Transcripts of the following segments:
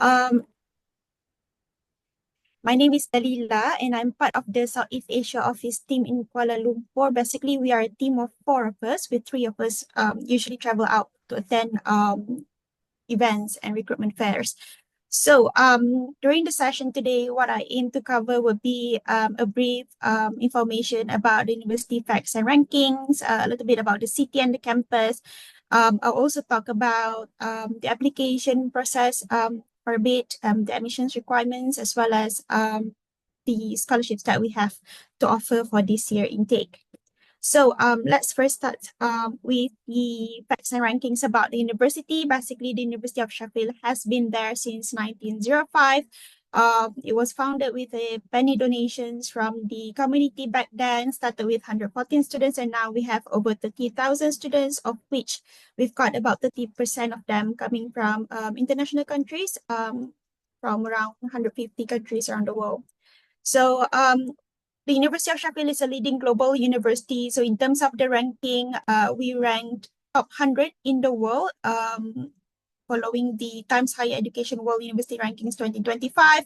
Um, my name is Dalila, and I'm part of the Southeast Asia office team in Kuala Lumpur. Basically, we are a team of four of us, with three of us usually travel out to attend events and recruitment fairs. So during the session today, what I aim to cover would be a brief information about the university facts and rankings, a little bit about the city and the campus. I'll also talk about the application process for a bit, the admissions requirements, as well as the scholarships that we have to offer for this year intake. So let's first start with the facts and rankings about the university. Basically, the University of Sheffield has been there since 1905. It was founded with a penny donations from the community back then, started with 114 students, and now we have over 30,000 students, of which we've got about 30% of them coming from international countries, from around 150 countries around the world. So the University of Sheffield is a leading global university. So in terms of the ranking, we ranked top 100 in the world, following the Times Higher Education World University Rankings 2025.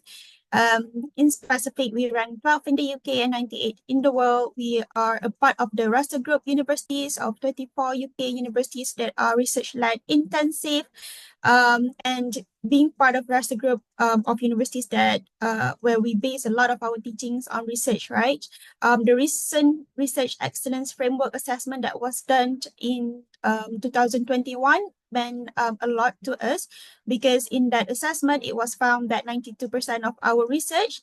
In specific, we ranked 12 in the UK and 98 in the world. We are a part of the Russell Group universities of 24 UK universities that are research-led intensive. And being part of Russell Group of universities that where we base a lot of our teachings on research, right? The recent Research Excellence Framework Assessment that was done in 2021 meant a lot to us, because in that assessment, it was found that 92% of our research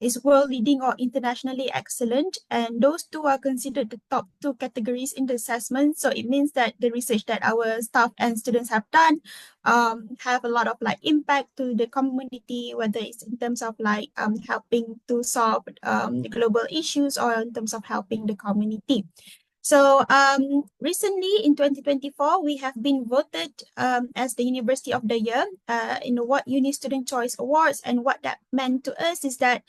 is world leading or internationally excellent. And those two are considered the top two categories in the assessment. So it means that the research that our staff and students have done have a lot of like impact to the community, whether it's in terms of like helping to solve the global issues or in terms of helping the community. So recently in 2024, we have been voted as the University of the Year in the What Uni Student Choice Awards. And what that meant to us is that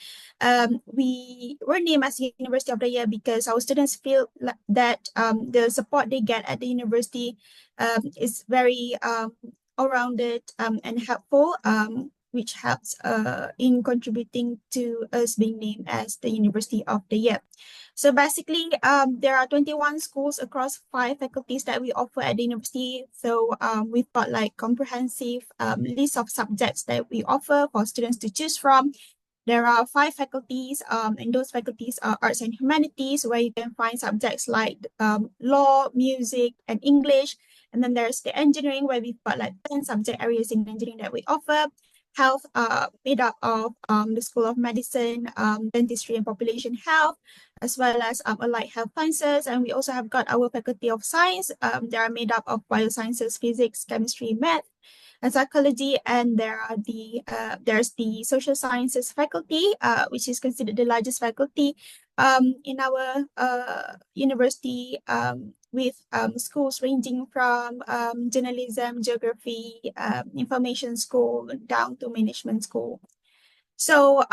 we were named as University of the Year because our students feel that the support they get at the university is very all-rounded and helpful, which helps in contributing to us being named as the University of the Year. So basically, there are 21 schools across 5 faculties that we offer at the university. So we've got like comprehensive list of subjects that we offer for students to choose from. There are 5 faculties, and those faculties are arts and humanities, where you can find subjects like law, music, and English. And then there's the engineering, where we've got like 10 subject areas in engineering that we offer. Health, made up of the School of Medicine, Dentistry and Population Health, as well as allied health sciences. And we also have got our Faculty of Science. They are made up of biosciences, physics, chemistry, math, and psychology. And there's the social sciences faculty, which is considered the largest faculty in our university, with schools ranging from journalism, geography, information school, down to management school. So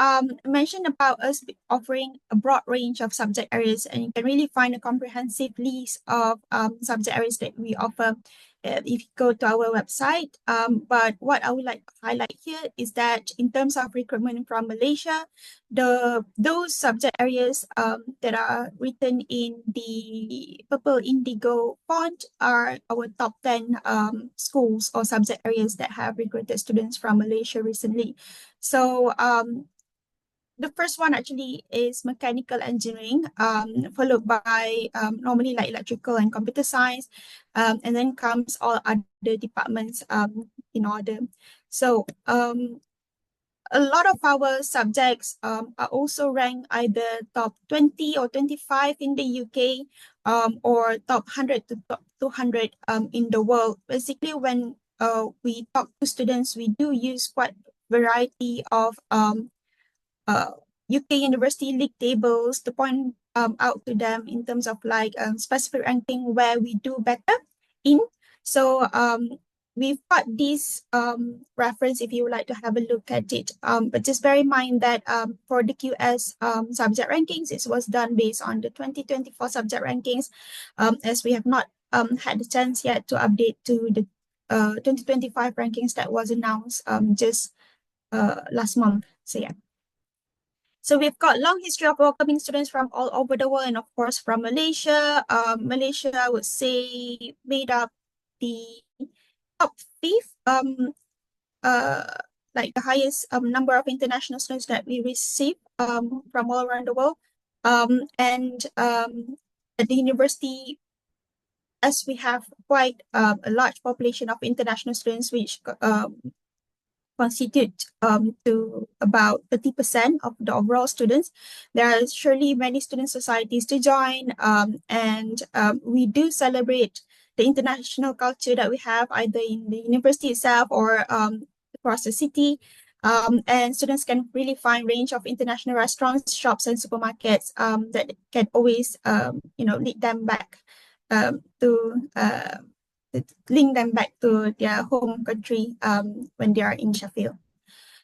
mentioned about us offering a broad range of subject areas, and you can really find a comprehensive list of subject areas that we offer if you go to our website. But what I would like to highlight here is that in terms of recruitment from Malaysia, those subject areas that are written in the purple indigo font are our top 10 schools or subject areas that have recruited students from Malaysia recently. So the first one actually is mechanical engineering, followed by normally like electrical and computer science, and then comes all other departments in order. So a lot of our subjects are also ranked either top 20 or 25 in the UK, or top 100 to top 200 in the world. Basically, when we talk to students, we do use quite variety of UK university league tables to point out to them in terms of like specific ranking where we do better in. So we've got this reference if you would like to have a look at it. But just bear in mind that for the QS subject rankings, it was done based on the 2024 subject rankings, as we have not had the chance yet to update to the 2025 rankings that was announced just last month. So yeah. So we've got long history of welcoming students from all over the world and of course from Malaysia. Malaysia, I would say, made up the top fifth, uh, like the highest number of international students that we receive from all around the world. And at the university, as we have quite a large population of international students, which constitute to about 30% of the overall students. There are surely many student societies to join, and we do celebrate the international culture that we have either in the university itself or across the city. And students can really find range of international restaurants, shops, and supermarkets that can always, lead them back to link them back to their home country when they are in Sheffield.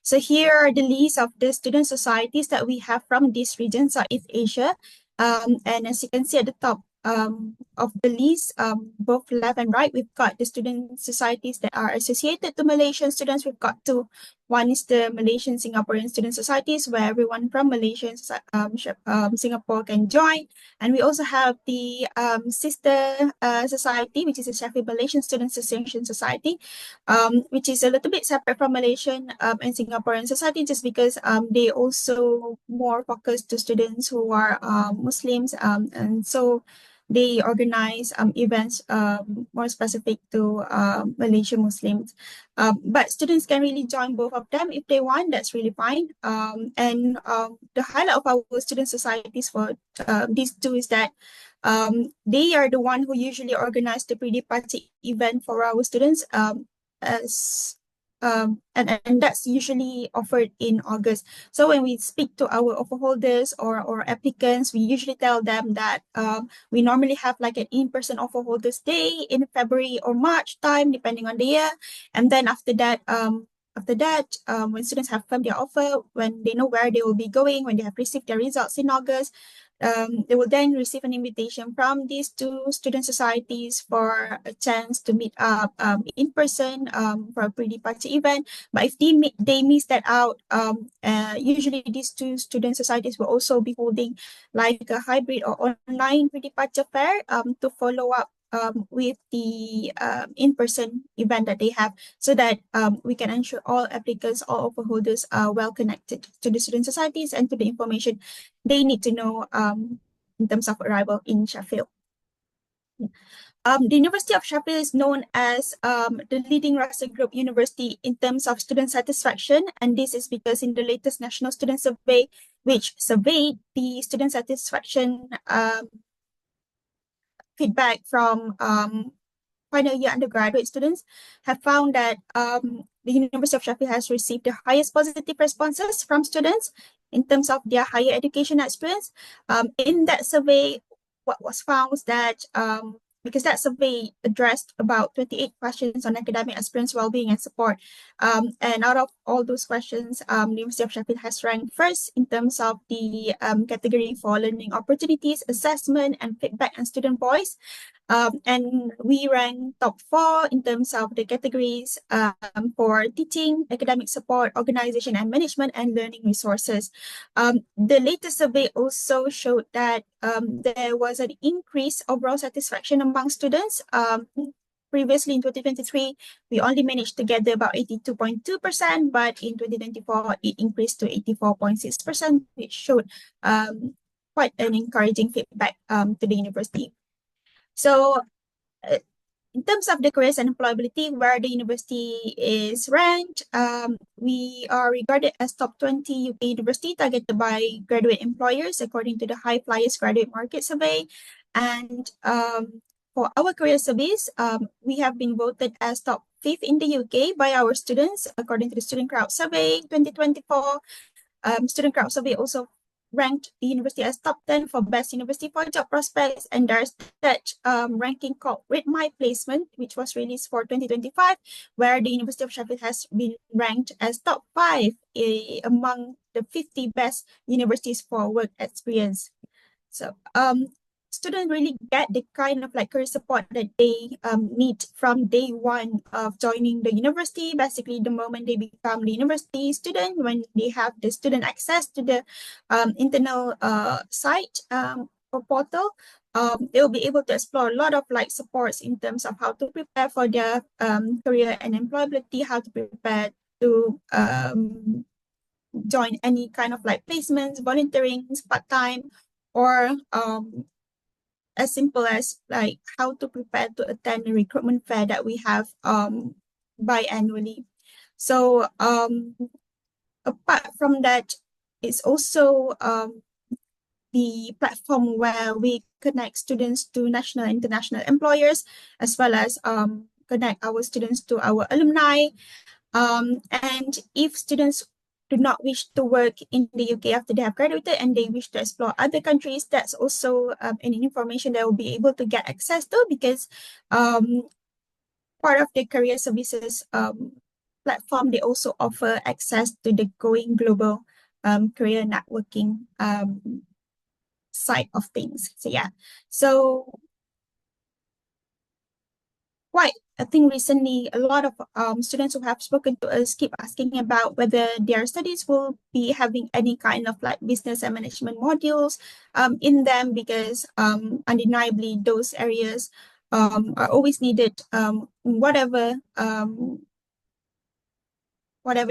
So here are the list of the student societies that we have from this region, Southeast Asia. And as you can see at the top of the list, both left and right, we've got the student societies that are associated to Malaysian students. We've got two. One is the Malaysian Singaporean Student Societies, where everyone from Malaysia, Singapore can join. And we also have the sister society, which is the Sheffield Malaysian Student Association Society, which is a little bit separate from Malaysian and Singaporean society, just because they also more focused to students who are Muslims, and so they organize events more specific to Malaysian Muslims. But students can really join both of them if they want. That's really fine. And the highlight of our student societies for these two is that they are the one who usually organize the pretty party event for our students. As and that's usually offered in August. So when we speak to our offer holders or applicants, we usually tell them that we normally have like an in-person offer holders day in February or March time, depending on the year. And then after that, when students have firmed their offer, when they know where they will be going, when they have received their results in August, they will then receive an invitation from these two student societies for a chance to meet up in person for a pretty party event. But if they miss that out, usually these two student societies will also be holding like a hybrid or online pretty party fair to follow up with the in-person event that they have, so that we can ensure all applicants, all offer holders are well connected to the student societies and to the information they need to know in terms of arrival in Sheffield. The University of Sheffield is known as the leading Russell Group university in terms of student satisfaction, and this is because in the latest National Student Survey, which surveyed the student satisfaction feedback from final year undergraduate students, have found that the University of Sheffield has received the highest positive responses from students in terms of their higher education experience. In that survey, what was found was that because that survey addressed about 28 questions on academic experience, well-being, and support. And out of all those questions, the University of Sheffield has ranked first in terms of the category for learning opportunities, assessment, and feedback and student voice. And we rank top 4 in terms of the categories for teaching, academic support, organization and management, and learning resources. The latest survey also showed that there was an increased overall satisfaction among students. Previously in 2023, we only managed to gather about 82.2%, but in 2024, it increased to 84.6%, which showed quite an encouraging feedback to the university. So in terms of the careers and employability, where the university is ranked, we are regarded as top 20 UK university targeted by graduate employers according to the High Flyers Graduate Market Survey. And for our career surveys, we have been voted as top 5th in the UK by our students according to the Student Crowd Survey 2024. Student Crowd Survey also ranked the university as top 10 for best university for job prospects, and there's that ranking called Rate My Placement, which was released for 2025, where the University of Sheffield has been ranked as top 5 among the 50 best universities for work experience. So students really get the kind of like career support that they need from day one of joining the university. Basically, the moment they become the university student, when they have the student access to the internal site or portal, they'll be able to explore a lot of like supports in terms of how to prepare for their career and employability, how to prepare to join any kind of like placements, volunteering, part-time, or as simple as like how to prepare to attend the recruitment fair that we have biannually. So apart from that, it's also the platform where we connect students to national and international employers, as well as connect our students to our alumni. And if students do not wish to work in the UK after they have graduated and they wish to explore other countries, that's also an information they will be able to get access to, because part of the career services platform, they also offer access to the Going Global career networking side of things. So yeah, so quite, I think recently a lot of students who have spoken to us keep asking about whether their studies will be having any kind of like business and management modules in them, because undeniably those areas are always needed, whatever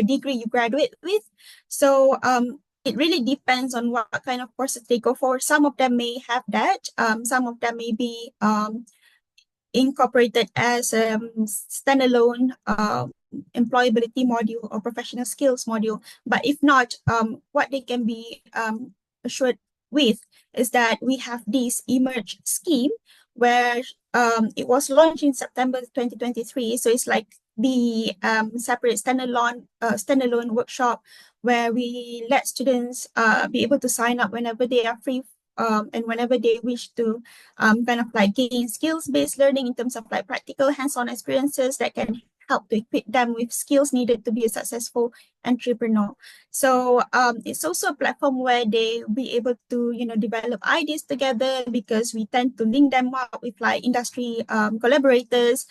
degree you graduate with. So it really depends on what kind of courses they go for. Some of them may have that. Some of them may be incorporated as a standalone employability module or professional skills module. But if not, what they can be assured with is that we have this Emerge scheme where it was launched in September 2023. So it's like the separate standalone workshop where we let students be able to sign up whenever they are free and whenever they wish to kind of like gain skills-based learning in terms of like practical hands-on experiences that can help to equip them with skills needed to be a successful entrepreneur. So it's also a platform where they be able to, develop ideas together, because we tend to link them up with like industry collaborators,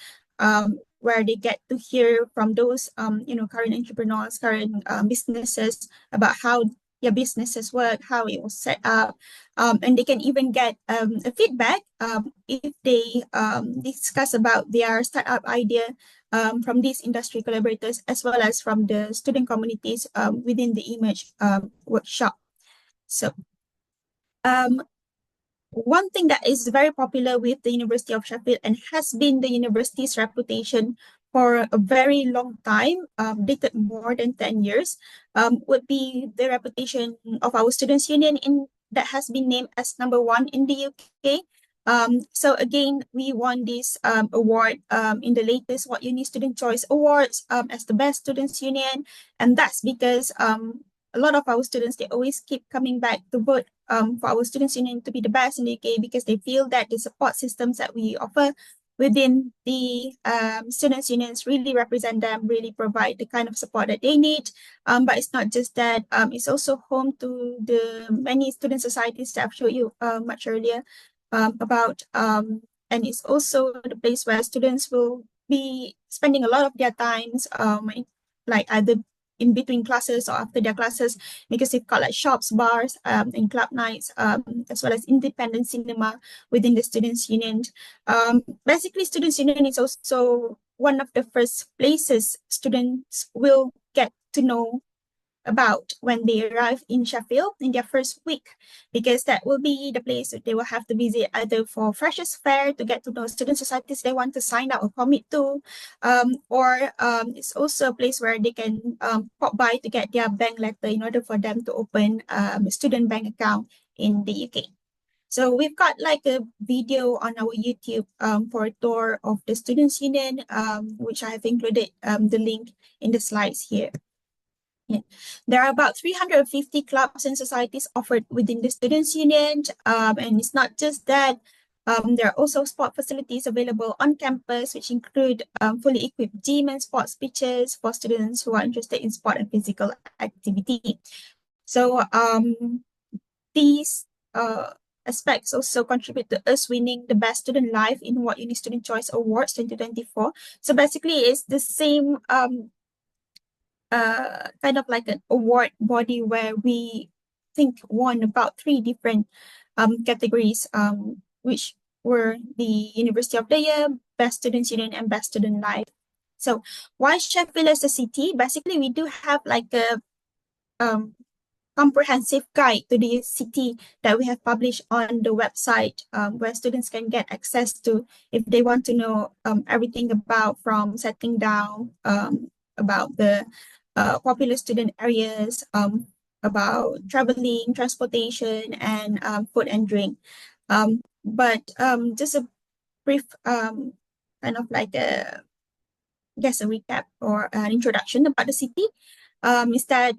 where they get to hear from those, current entrepreneurs, current businesses about how your businesses work, how it was set up, and they can even get a feedback if they discuss about their startup idea from these industry collaborators, as well as from the student communities within the Image workshop. So one thing that is very popular with the University of Sheffield and has been the university's reputation for a very long time, dated more than 10 years, would be the reputation of our Students' Union that has been named as #1 in the UK. So again, we won this award in the latest What Uni Student Choice Awards as the best students union. And that's because a lot of our students, they always keep coming back to vote for our students union to be the best in the UK, because they feel that the support systems that we offer within the students unions really represent them, really provide the kind of support that they need. But it's not just that, it's also home to the many student societies that I've showed you much earlier about, and it's also the place where students will be spending a lot of their times, like either in between classes or after their classes, because they've got like shops, bars, and club nights, as well as independent cinema within the Students' Union. Basically, Students' Union is also one of the first places students will get to know about when they arrive in Sheffield in their first week, because that will be the place that they will have to visit either for Freshers Fair to get to know student societies they want to sign up or commit to, or it's also a place where they can pop by to get their bank letter in order for them to open a student bank account in the UK. So we've got like a video on our YouTube for a tour of the Students' Union, which I have included the link in the slides here. Yeah. There are about 350 clubs and societies offered within the Students' Union. And it's not just that. There are also sport facilities available on campus, which include fully equipped gym and sports pitches for students who are interested in sport and physical activity. So these aspects also contribute to us winning the Best Student Life in What Uni Student Choice Awards 2024. So basically, it's the same kind of like an award body where we think won about three different categories, which were the University of the Year, Best Student Union, and Best Student Life. So why Sheffield as a city? Basically, we do have like a um, comprehensive guide to the city that we have published on the website, where students can get access to if they want to know everything about from settling down, about the popular student areas, about traveling, transportation, and food and drink. But just a brief kind of like a just a recap or an introduction about the city is that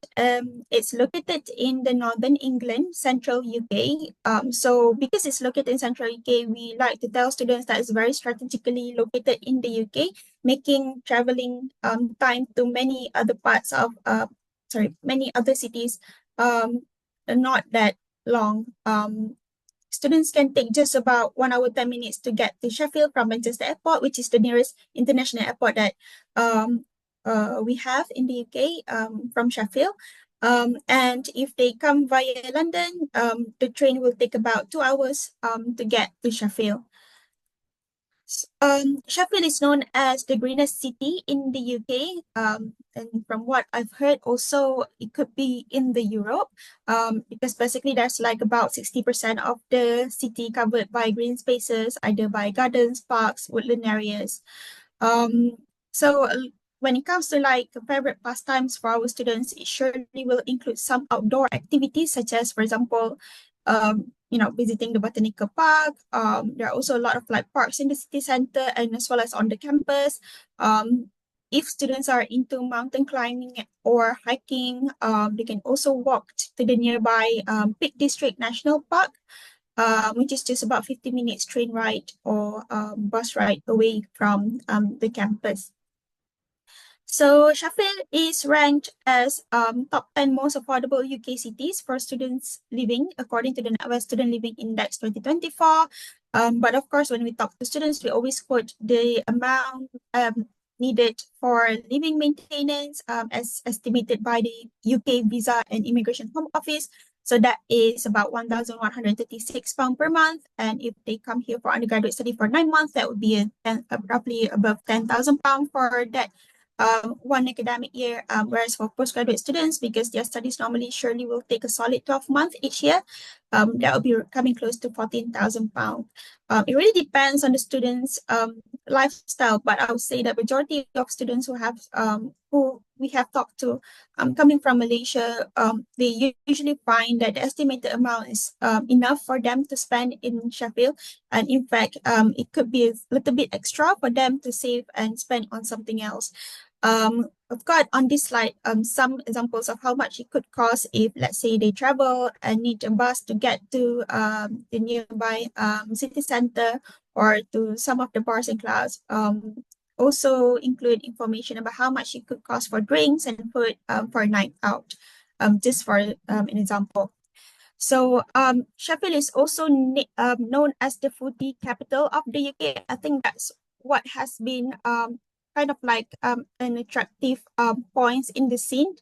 it's located in the northern England, central UK. So because it's located in central UK, we like to tell students that it's very strategically located in the UK, making traveling time to many other parts of many other cities not that long. Students can take just about 1 hour, 10 minutes to get to Sheffield from Manchester Airport, which is the nearest international airport that we have in the UK from Sheffield. And if they come via London, the train will take about 2 hours to get to Sheffield. Sheffield is known as the greenest city in the UK. And from what I've heard, also it could be in the Europe, because basically there's like about 60% of the city covered by green spaces, either by gardens, parks, woodland areas. Um, so when it comes to like favorite pastimes for our students, it surely will include some outdoor activities, such as, for example, visiting the botanical park. There are also a lot of like parks in the city center and as well as on the campus. If students are into mountain climbing or hiking, they can also walk to the nearby Peak District National Park, which is just about 50 minutes train ride or bus ride away from the campus. So Sheffield is ranked as top 10 most affordable UK cities for students living according to the NatWest Student Living Index 2024. But of course, when we talk to students, we always quote the amount needed for living maintenance as estimated by the UK Visa and Immigration Home Office. So that is about £1,136 per month. And if they come here for undergraduate study for 9 months, that would be roughly above £10,000 for that one academic year, whereas for postgraduate students, because their studies normally surely will take a solid 12 months each year, that will be coming close to £14,000. It really depends on the student's lifestyle, but I would say the majority of students who we have talked to coming from Malaysia, they usually find that the estimated amount is enough for them to spend in Sheffield. And in fact, it could be a little bit extra for them to save and spend on something else. I've got on this slide some examples of how much it could cost if, let's say, they travel and need a bus to get to the nearby city center or to some of the bars and clubs. Also include information about how much it could cost for drinks and food for a night out, just for an example. So Sheffield is also known as the foodie capital of the UK. I think that's what has been kind of like an attractive points in the scene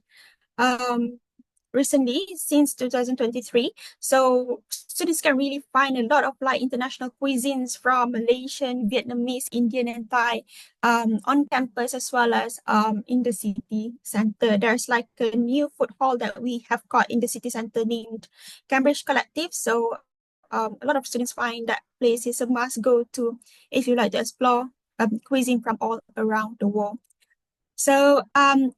recently since 2023. So students can really find a lot of like international cuisines from Malaysian, Vietnamese, Indian, and Thai on campus as well as in the city center. There's like a new food hall that we have got in the city center named Cambridge Collective. So a lot of students find that place is a must go to if you like to explore cuisine from all around the world. So in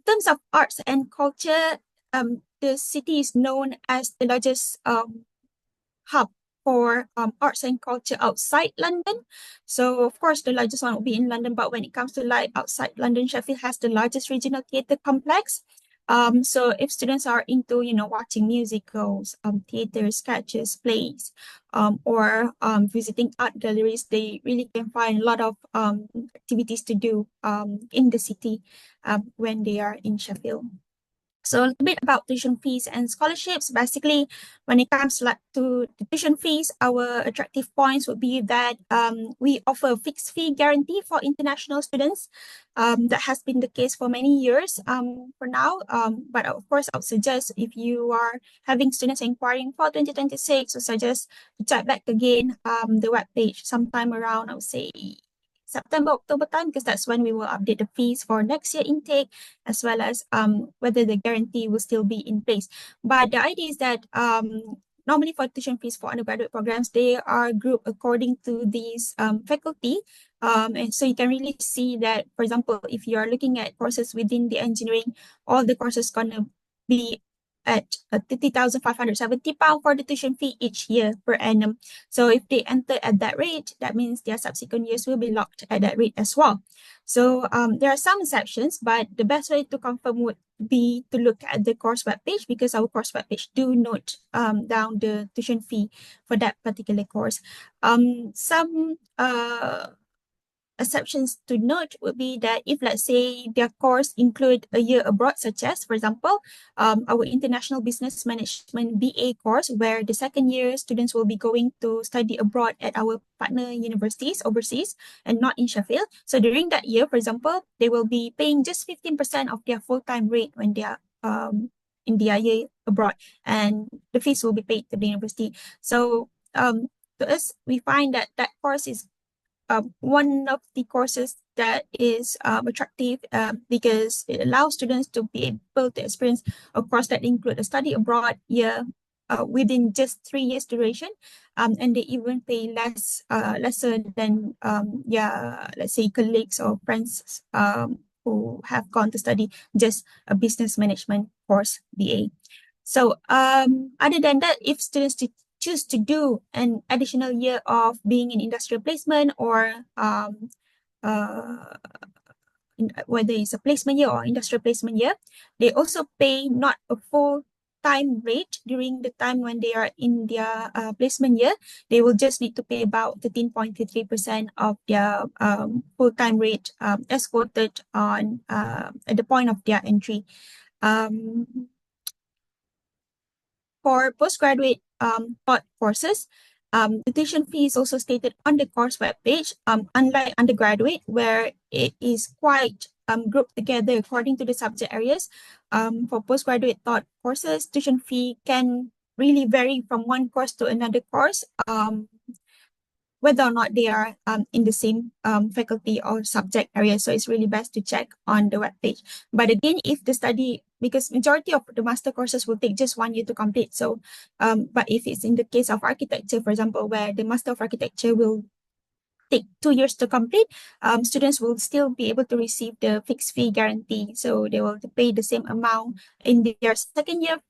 terms of arts and culture, the city is known as the largest hub for arts and culture outside London. So of course, the largest one will be in London, but when it comes to like outside London, Sheffield has the largest regional theatre complex. So if students are into, watching musicals, theater, sketches, plays, or visiting art galleries, they really can find a lot of activities to do in the city when they are in Sheffield. So a little bit about tuition fees and scholarships. Basically, when it comes to the tuition fees, our attractive points would be that we offer a fixed fee guarantee for international students. That has been the case for many years for now. But of course, I would suggest if you are having students inquiring for 2026, I suggest to check back again the web page sometime around, I would say, September, October time, because that's when we will update the fees for next year intake, as well as whether the guarantee will still be in place. But the idea is that normally for tuition fees for undergraduate programs, they are grouped according to these faculty. And so you can really see that, for example, if you are looking at courses within the engineering, all the courses gonna be at £30,570 for the tuition fee each year per annum. So if they enter at that rate, that means their subsequent years will be locked at that rate as well. So there are some exceptions, but the best way to confirm would be to look at the course webpage, because our course webpage do note down the tuition fee for that particular course. Some exceptions to note would be that if, let's say, their course include a year abroad, such as, for example, our International Business Management BA course, where the second year students will be going to study abroad at our partner universities overseas and not in Sheffield. So during that year, for example, they will be paying just 15% of their full-time rate when they are in their year abroad, and the fees will be paid to the university. So to us, we find that that course is one of the courses that is attractive because it allows students to be able to experience a course that include a study abroad year within just 3 years duration, and they even pay lesser than let's say colleagues or friends who have gone to study just a business management course BA. So other than that, if students choose to do an additional year of being in industrial placement or uh, whether it's a placement year or industrial placement year, they also pay not a full time rate during the time when they are in their placement year. They will just need to pay about 13.33% of their full-time rate as quoted on at the point of their entry. For postgraduate taught courses, the tuition fee is also stated on the course webpage, unlike undergraduate, where it is quite grouped together according to the subject areas. For postgraduate taught courses, tuition fee can really vary from one course to another course, whether or not they are in the same faculty or subject area. So it's really best to check on the webpage. But again, if the study, because majority of the master courses will take just 1 year to complete. So, but if it's in the case of architecture, for example, where the Master of Architecture will take 2 years to complete, students will still be able to receive the fixed fee guarantee. So they will pay the same amount in their second year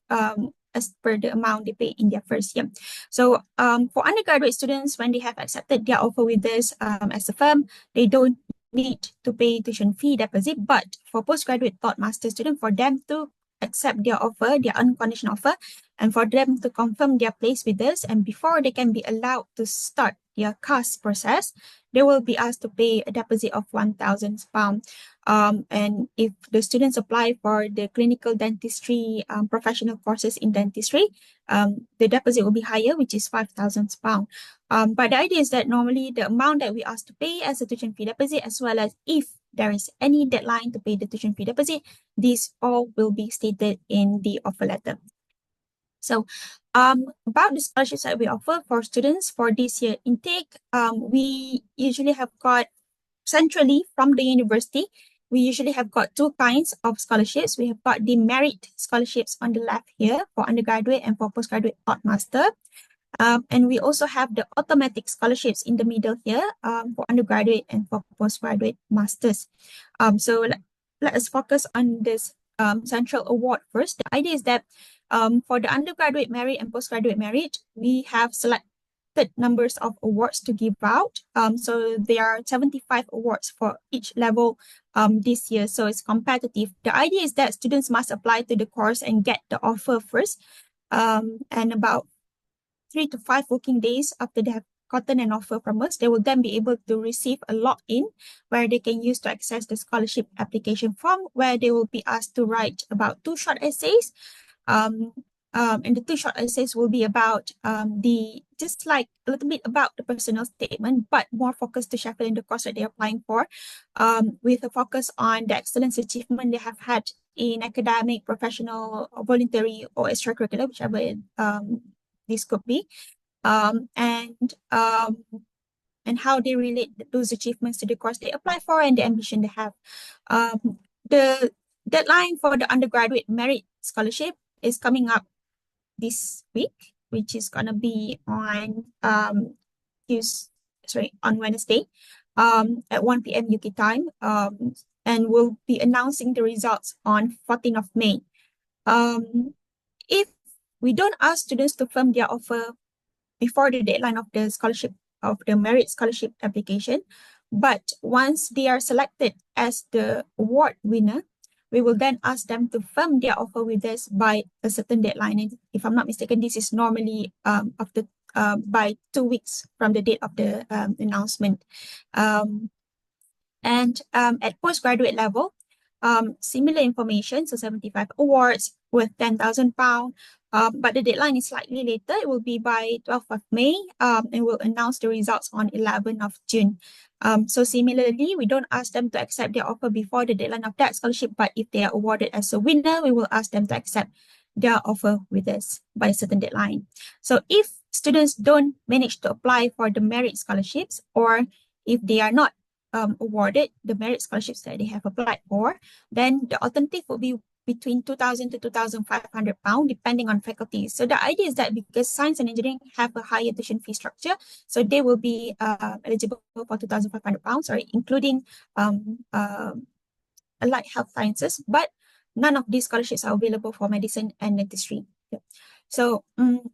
as per the amount they pay in their first year. So for undergraduate students, when they have accepted their offer with us as a firm, they don't need to pay tuition fee deposit. But for postgraduate taught master student, for them to accept their offer, their unconditional offer, and for them to confirm their place with us, and before they can be allowed to start their CAS process, they will be asked to pay a deposit of £1,000. And if the students apply for the clinical dentistry professional courses in dentistry, the deposit will be higher, which is £5,000. But the idea is that normally the amount that we ask to pay as a tuition fee deposit, as well as if there is any deadline to pay the tuition fee deposit, these all will be stated in the offer letter. So about the scholarships that we offer for students for this year intake, we usually have got centrally from the university, we usually have got two kinds of scholarships. We have got the merit scholarships on the left here for undergraduate and for postgraduate taught master. And we also have the automatic scholarships in the middle here for undergraduate and for postgraduate masters. So let us focus on this central award first. The idea is that for the undergraduate merit and postgraduate merit, we have selected numbers of awards to give out. So there are 75 awards for each level this year. So it's competitive. The idea is that students must apply to the course and get the offer first. And about 3 to 5 working days after they have gotten an offer from us, they will then be able to receive a login where they can use to access the scholarship application form, where they will be asked to write about 2 short essays. Um, and the 2 short essays will be about just like a little bit about the personal statement, but more focused to Sheffield in the course that they're applying for, with a focus on the excellence achievement they have had in academic, professional, or voluntary, or extracurricular, whichever this could be, um, and um, and how they relate those achievements to the course they apply for and the ambition they have. The deadline for the undergraduate merit scholarship is coming up this week, which is gonna be on on Wednesday, at 1 p.m. UK time. And we'll be announcing the results on 14th of May. If we don't ask students to firm their offer before the deadline of the merit scholarship application, but once they are selected as the award winner, we will then ask them to firm their offer with us by a certain deadline. And if I'm not mistaken, this is normally by 2 weeks from the date of the announcement. And at postgraduate level, similar information, so 75 awards worth £10,000. But the deadline is slightly later. It will be by 12th of May, and we'll announce the results on 11th of June. So similarly, we don't ask them to accept their offer before the deadline of that scholarship, but if they are awarded as a winner, we will ask them to accept their offer with us by a certain deadline. So if students don't manage to apply for the merit scholarships, or if they are not awarded the merit scholarships that they have applied for, then the alternative would be between 2,000 to 2,500 pounds, depending on faculties. So the idea is that because science and engineering have a higher tuition fee structure, so they will be eligible for 2,500 pounds, sorry, including allied health sciences, but none of these scholarships are available for medicine and dentistry. Yep. So,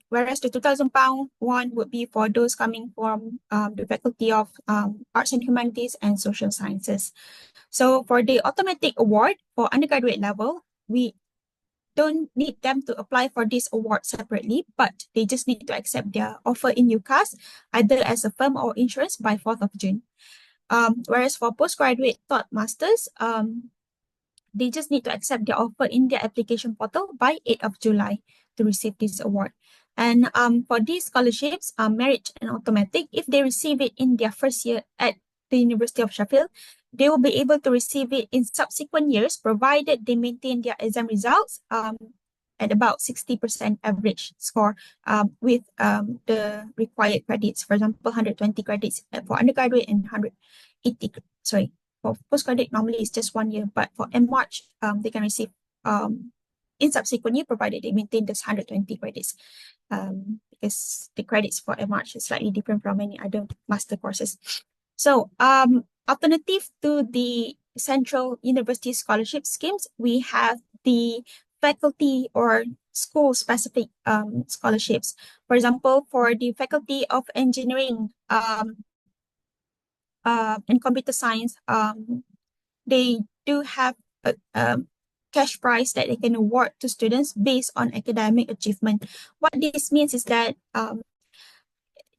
whereas the £2,000 one would be for those coming from the Faculty of Arts and Humanities and Social Sciences. So for the automatic award for undergraduate level, we don't need them to apply for this award separately, but they just need to accept their offer in UCAS, either as a firm or insurance by 4th of June. Whereas for postgraduate thought masters, they just need to accept their offer in their application portal by 8th of July to receive this award. And for these scholarships, merit and automatic, if they receive it in their first year at the University of Sheffield, they will be able to receive it in subsequent years, provided they maintain their exam results at about 60% average score with the required credits. For example, 120 credits for undergraduate and 180, sorry, for postgraduate, normally it's just 1 year, but for MArch, they can receive in subsequent year, provided they maintain this 120 credits, because the credits for MArch is slightly different from many other master courses. So, alternative to the central university scholarship schemes, we have the faculty or school-specific scholarships. For example, for the Faculty of Engineering and Computer Science, they do have a cash prize that they can award to students based on academic achievement. What this means is that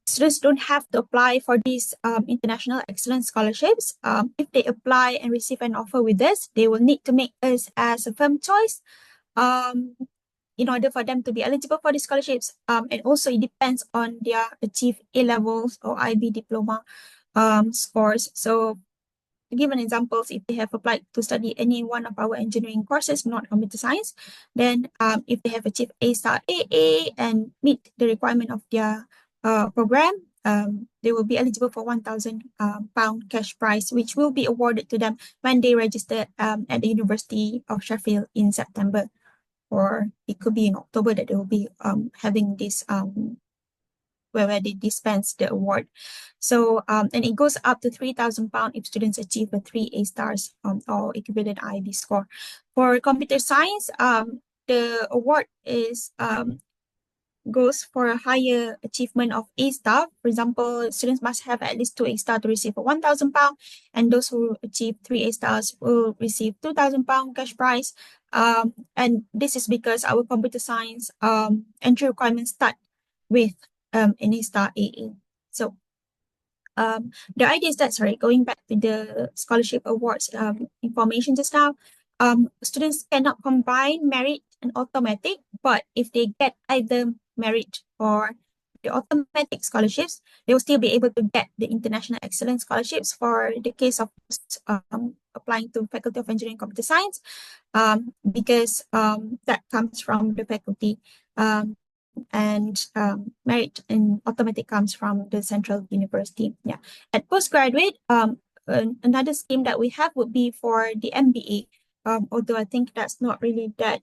students don't have to apply for these international excellence scholarships. If they apply and receive an offer with us, they will need to make us as a firm choice in order for them to be eligible for the scholarships. And also it depends on their achieved A levels or IB diploma scores. So to give an example, if they have applied to study any one of our engineering courses, not computer science, then if they have achieved A star AA and meet the requirement of their program, they will be eligible for £1,000 cash prize, which will be awarded to them when they register at the University of Sheffield in September, or it could be in October that they will be having this where they dispense the award. So, and it goes up to £3,000 if students achieve a 3 A stars or equivalent IB score. For computer science, the award is goes for a higher achievement of A star. For example, students must have at least 2 A stars to receive a £1,000, and those who achieve 3 A stars will receive £2,000 cash prize. And this is because our computer science entry requirements start with an A star AA. So The idea is that, sorry, going back to the scholarship awards information just now, students cannot combine merit and automatic, but if they get either merit or the automatic scholarships, they will still be able to get the international excellence scholarships for the case of applying to Faculty of Engineering Computer Science, because that comes from the faculty. And merit and automatic comes from the central university. Yeah. At postgraduate, another scheme that we have would be for the MBA. Although I think that's not really that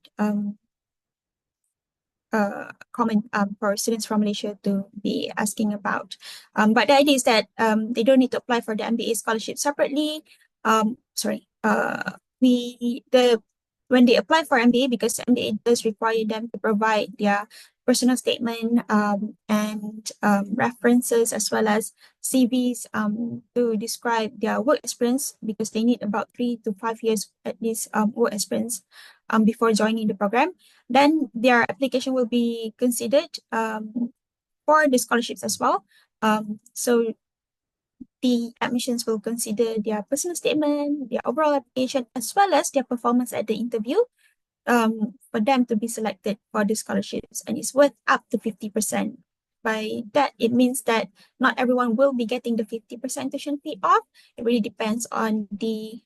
common for students from Malaysia to be asking about. But the idea is that they don't need to apply for the MBA scholarship separately. Sorry, when they apply for MBA, because MBA does require them to provide their personal statement and references as well as CVs to describe their work experience, because they need about 3 to 5 years at least work experience before joining the program. Then their application will be considered for the scholarships as well. So the admissions will consider their personal statement, their overall application, as well as their performance at the interview for them to be selected for the scholarships, and it's worth up to 50%. By that, it means that not everyone will be getting the 50% tuition fee off. It really depends on the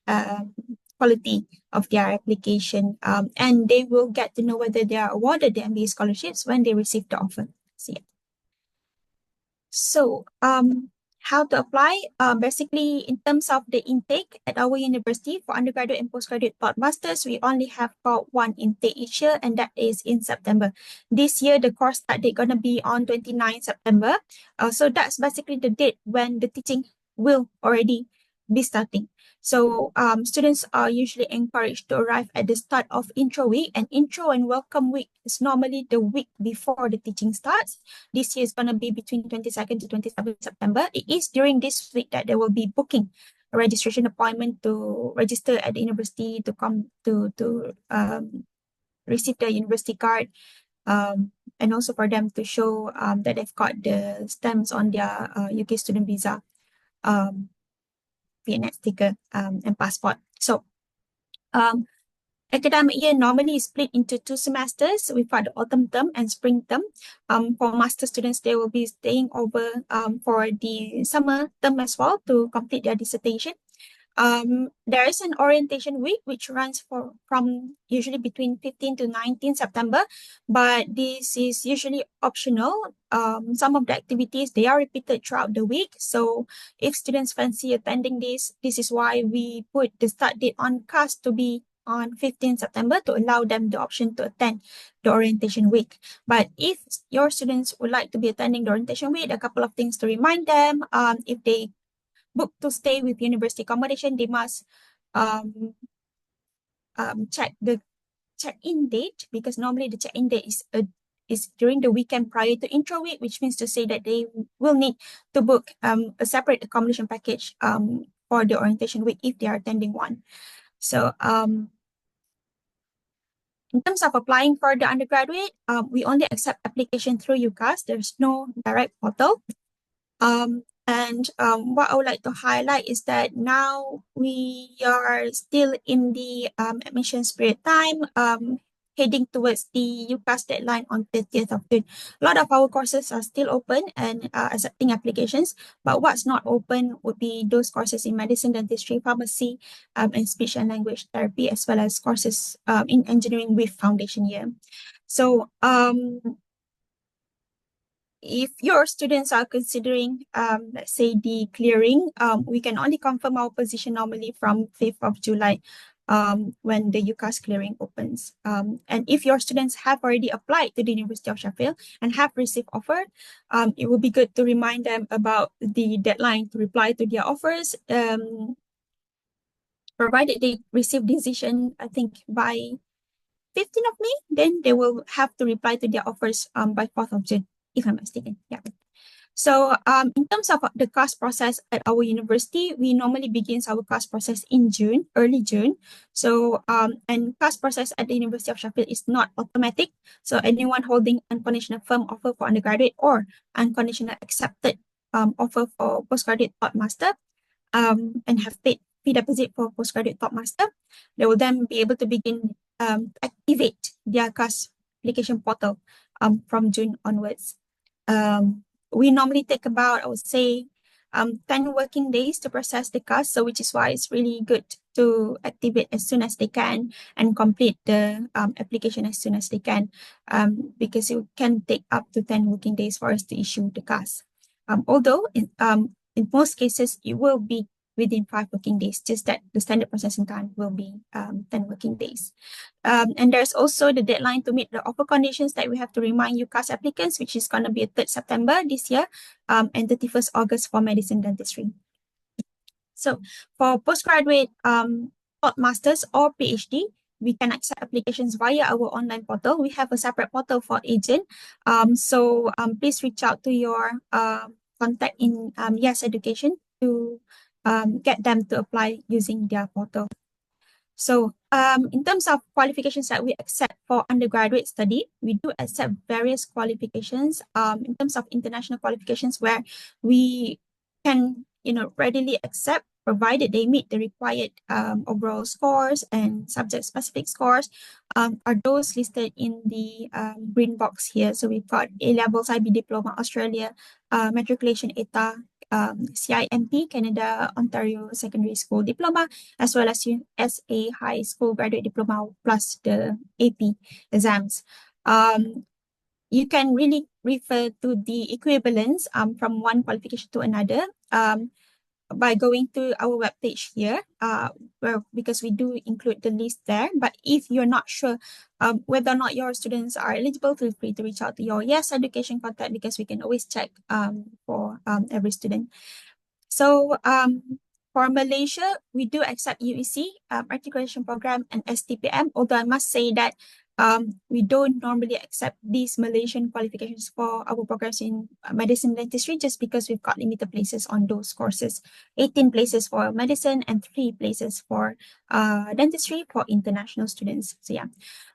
quality of their application, and they will get to know whether they are awarded the MBA scholarships when they receive the offer. So, how to apply? Basically, in terms of the intake at our university for undergraduate and postgraduate thought masters, we only have got one intake each year, and that is in September. This year, the course start date gonna be on 29 September. So that's basically the date when the teaching will already be starting. So students are usually encouraged to arrive at the start of intro week, and intro and welcome week is normally the week before the teaching starts. This year is going to be between 22nd to 27th September. It is during this week that they will be booking a registration appointment to register at the university to come to receive the university card, and also for them to show that they've got the stamps on their UK student visa, VNet sticker, and passport. So academic year normally is split into 2 semesters. We've got the autumn term and spring term. For master students, they will be staying over for the summer term as well to complete their dissertation. There is an orientation week which runs from usually between 15 to 19 September, but this is usually optional. Some of the activities, they are repeated throughout the week. So if students fancy attending this is why we put the start date on CAS to be on 15 September to allow them the option to attend the orientation week. But if your students would like to be attending the orientation week, a couple of things to remind them. If they book to stay with university accommodation, they must check the check-in date, because normally the check-in date is during the weekend prior to intro week, which means to say that they will need to book a separate accommodation package for the orientation week if they are attending one. So in terms of applying for the undergraduate, we only accept application through UCAS. There's no direct portal. And what I would like to highlight is that now we are still in the admissions period time, heading towards the UCAS deadline on 30th of June. A lot of our courses are still open and accepting applications, but what's not open would be those courses in medicine, dentistry, pharmacy, and speech and language therapy, as well as courses in engineering with foundation year. So if your students are considering, let's say, the clearing, we can only confirm our position normally from 5th of July when the UCAS clearing opens. And if your students have already applied to the University of Sheffield and have received offer, it will be good to remind them about the deadline to reply to their offers. Provided they receive decision, I think, by 15th of May, then they will have to reply to their offers by 4th of June, if I'm mistaken. Yeah. So in terms of the CAS process at our university, we normally begins our CAS process in June, early June. So and CAS process at the University of Sheffield is not automatic. So anyone holding unconditional firm offer for undergraduate or unconditional accepted offer for postgraduate thought master and have paid fee deposit for postgraduate thought master, they will then be able to begin activate their CAS application portal from June onwards. We normally take about, I would say, 10 working days to process the CAS, so which is why it's really good to activate as soon as they can and complete the application as soon as they can, because it can take up to 10 working days for us to issue the CAS. Although in most cases, it will be within 5 working days, just that the standard processing time will be 10 working days. And there's also the deadline to meet the offer conditions that we have to remind UCAS applicants, which is going to be 3rd September this year, and 31st August for medicine dentistry. So for postgraduate thought masters or PhD, we can accept applications via our online portal. We have a separate portal for agent. So please reach out to your contact in Yes Education to get them to apply using their portal. So in terms of qualifications that we accept for undergraduate study, we do accept various qualifications in terms of international qualifications where we can readily accept provided they meet the required overall scores and subject-specific scores, are those listed in the green box here. So we've got A-levels, IB Diploma, Australia, Matriculation ETA, CIMP, Canada, Ontario Secondary School Diploma, as well as USA High School Graduate Diploma plus the AP exams. You can really refer to the equivalence from one qualification to another by going to our webpage here, because we do include the list there. But if you're not sure whether or not your students are eligible, feel free to reach out to your Yes Education contact, because we can always check for every student. So for Malaysia, we do accept UEC, Articulation Program, and STPM, although I must say that we don't normally accept these Malaysian qualifications for our programs in medicine dentistry, just because we've got limited places on those courses. 18 places for medicine and 3 places for dentistry for international students. So yeah,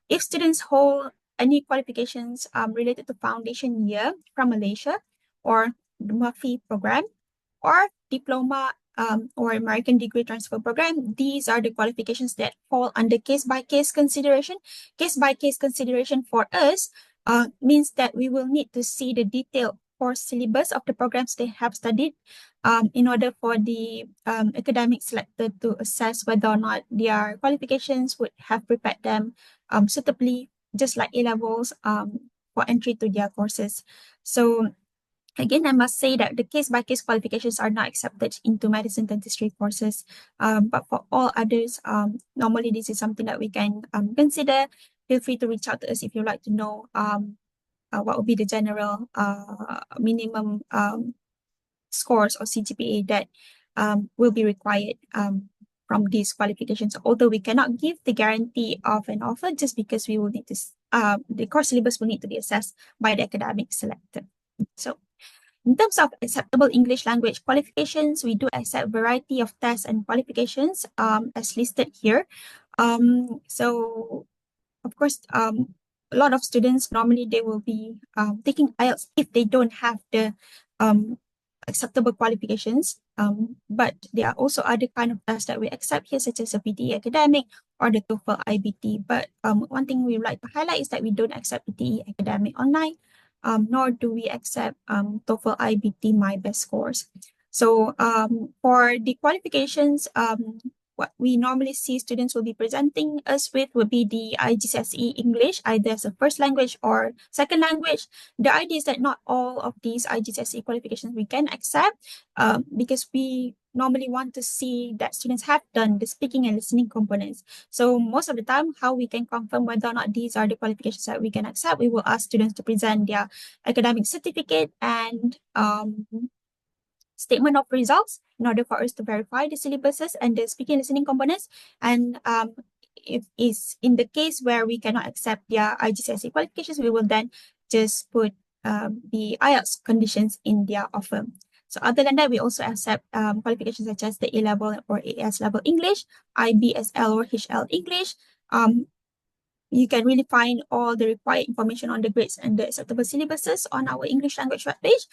if students hold any qualifications related to foundation year from Malaysia or the Murphy program or diploma or American degree transfer program, these are the qualifications that fall under case-by-case consideration. Case-by-case consideration for us means that we will need to see the detailed course syllabus of the programs they have studied in order for the academic selector to assess whether or not their qualifications would have prepared them suitably, just like A-levels, for entry to their courses. So again, I must say that the case-by-case qualifications are not accepted into medicine dentistry courses. But for all others, normally this is something that we can consider. Feel free to reach out to us if you'd like to know what would be the general minimum scores or CGPA that will be required from these qualifications. Although we cannot give the guarantee of an offer, just because we will need to, the course syllabus will need to be assessed by the academic selector. So in terms of acceptable English language qualifications, we do accept variety of tests and qualifications as listed here. So of course, a lot of students normally they will be taking IELTS if they don't have the acceptable qualifications. But there are also other kind of tests that we accept here, such as a PTE academic or the TOEFL IBT. But one thing we would like to highlight is that we don't accept PTE academic online, nor do we accept TOEFL IBT My Best scores. So for the qualifications, what we normally see students will be presenting us with would be the IGCSE English, either as a first language or second language. The idea is that not all of these IGCSE qualifications we can accept because we normally want to see that students have done the speaking and listening components. So most of the time, how we can confirm whether or not these are the qualifications that we can accept, we will ask students to present their academic certificate and statement of results in order for us to verify the syllabuses and the speaking and listening components. And if is in the case where we cannot accept their IGCSE qualifications, we will then just put the IELTS conditions in their offer. So other than that, we also accept qualifications such as the A-level or AS level English, IBSL or HL English, you can really find all the required information on the grades and the acceptable syllabuses on our English language webpage.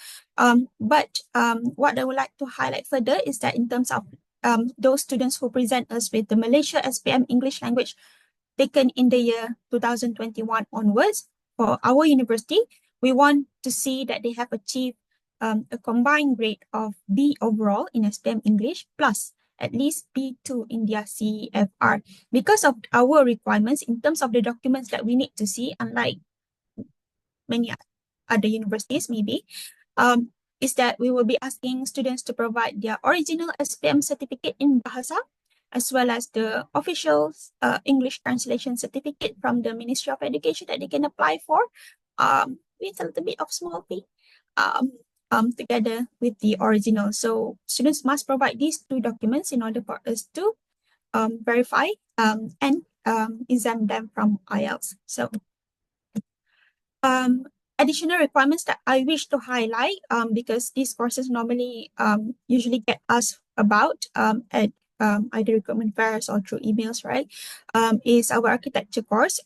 But what I would like to highlight further is that in terms of those students who present us with the Malaysia SPM English language taken in the year 2021 onwards for our university, we want to see that they have achieved a combined grade of B overall in SPM English plus at least B2 in their CEFR. Because of our requirements in terms of the documents that we need to see, unlike many other universities maybe, is that we will be asking students to provide their original SPM certificate in Bahasa, as well as the official English translation certificate from the Ministry of Education that they can apply for, with a little bit of small fee, together with the original. So students must provide these two documents in order for us to verify and exempt them from IELTS. So additional requirements that I wish to highlight, because these courses normally usually get asked about at either recruitment fairs or through emails, right? Is our architecture course.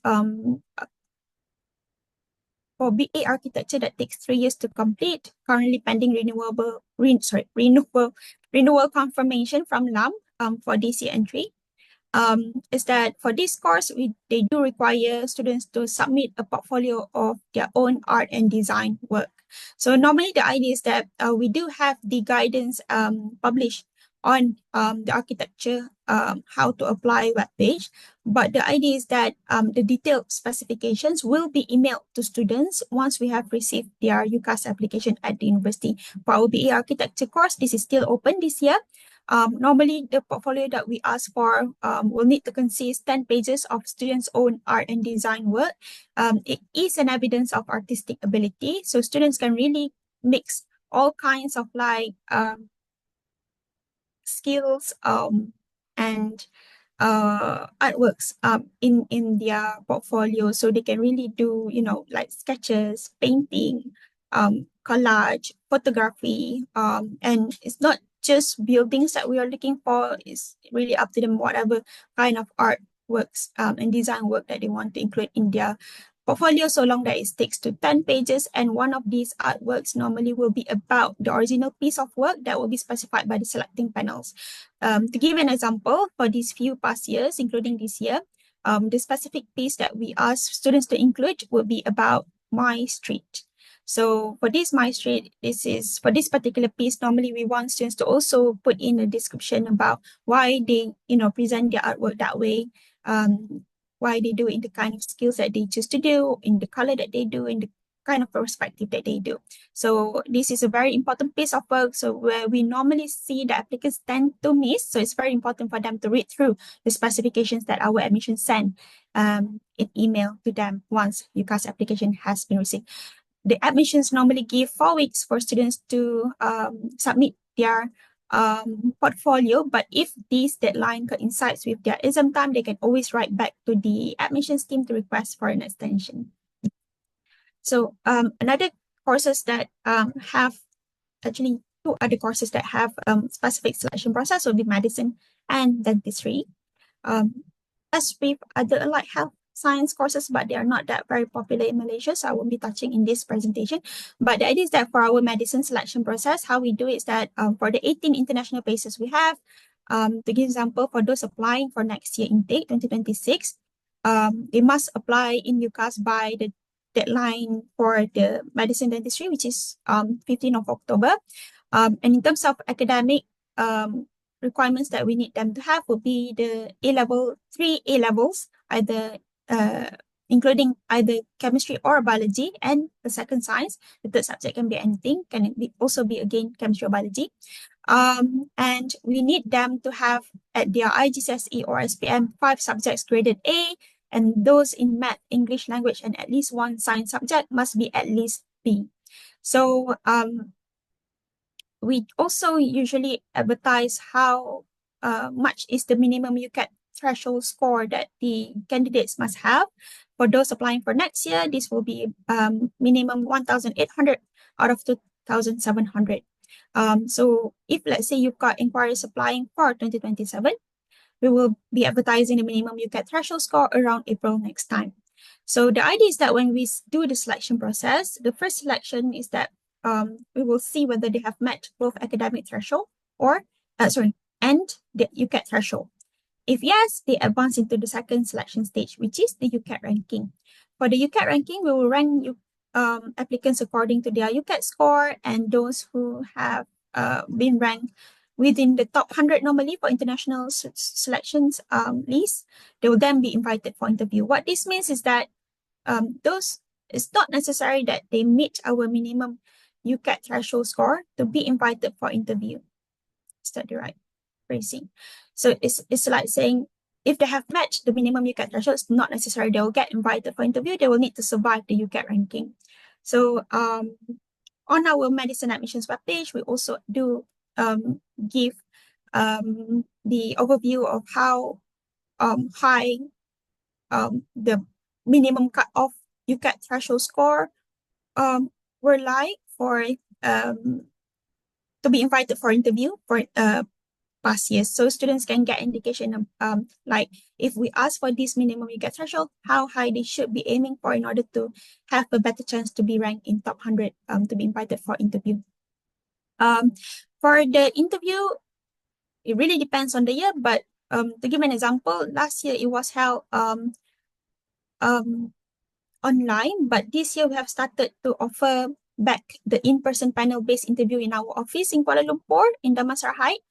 For BA architecture that takes 3 years to complete, currently pending renewal confirmation from LAM for DC entry. Is that for this course, they do require students to submit a portfolio of their own art and design work. So normally the idea is that we do have the guidance published on the architecture, how to apply webpage. But the idea is that the detailed specifications will be emailed to students once we have received their UCAS application at the university. For our BA architecture course, this is still open this year. Normally, the portfolio that we ask for will need to consist 10 pages of students' own art and design work. It is an evidence of artistic ability, so students can really mix all kinds of skills and artworks in their portfolio, so they can really do, like sketches, painting, collage, photography, and it's not just buildings that we are looking for. It's really up to them whatever kind of artworks and design work that they want to include in their portfolio, so long that it sticks to 10 pages. And one of these artworks normally will be about the original piece of work that will be specified by the selecting panels. To give an example, for these few past years, including this year, the specific piece that we ask students to include will be about My Street. So for this My Street, for this particular piece, normally we want students to also put in a description about why they, present their artwork that way, why they do it in the kind of skills that they choose to do, in the color that they do, in the kind of perspective that they do. So this is a very important piece of work. So where we normally see the applicants tend to miss. So it's very important for them to read through the specifications that our admissions send in email to them once UCAS application has been received. The admissions normally give 4 weeks for students to submit their portfolio, but if this deadline coincides with their exam time, they can always write back to the admissions team to request for an extension. So another courses that have actually 2 other courses that have specific selection process will be medicine and dentistry. As with other allied health science courses, but they are not that very popular in Malaysia, so I won't be touching in this presentation. But the idea is that for our medicine selection process, how we do is that for the 18 international places we have, to give example, for those applying for next year intake, 2026, they must apply in UCAS by the deadline for the medicine dentistry, which is 15th of October. And in terms of academic requirements that we need them to have will be the A-level, 3 A-levels, either including either chemistry or biology, and the second science. The third subject can be anything, also be again chemistry or biology. And we need them to have at their IGCSE or SPM 5 subjects graded A, and those in math, English language, and at least 1 science subject must be at least B. So we also usually advertise how much is the minimum UCAT threshold score that the candidates must have. For those applying for next year, this will be minimum 1,800 out of 2,700. So if let's say you've got inquiries applying for 2027, we will be advertising the minimum UCAT threshold score around April next time. So the idea is that when we do the selection process, the first selection is that we will see whether they have met both academic threshold or and the UCAT threshold. If yes, they advance into the second selection stage, which is the UCAT ranking. For the UCAT ranking, we will rank applicants according to their UCAT score, and those who have been ranked within the top 100 normally for international selections list, they will then be invited for interview. What this means is that those it's not necessary that they meet our minimum UCAT threshold score to be invited for interview. Is that the right phrasing? So it's like saying if they have matched the minimum UCAT threshold, it's not necessary they will get invited for interview. They will need to survive the UCAT ranking. So on our medicine admissions webpage, we also do give the overview of how high the minimum cutoff UCAT threshold score were like for to be invited for interview for past years. So students can get indication of like if we ask for this minimum UCAT threshold, how high they should be aiming for in order to have a better chance to be ranked in top 100 to be invited for interview. For the interview, it really depends on the year, but to give an example, last year it was held online, but this year we have started to offer back the in-person panel-based interview in our office in Kuala Lumpur in Damansara Heights.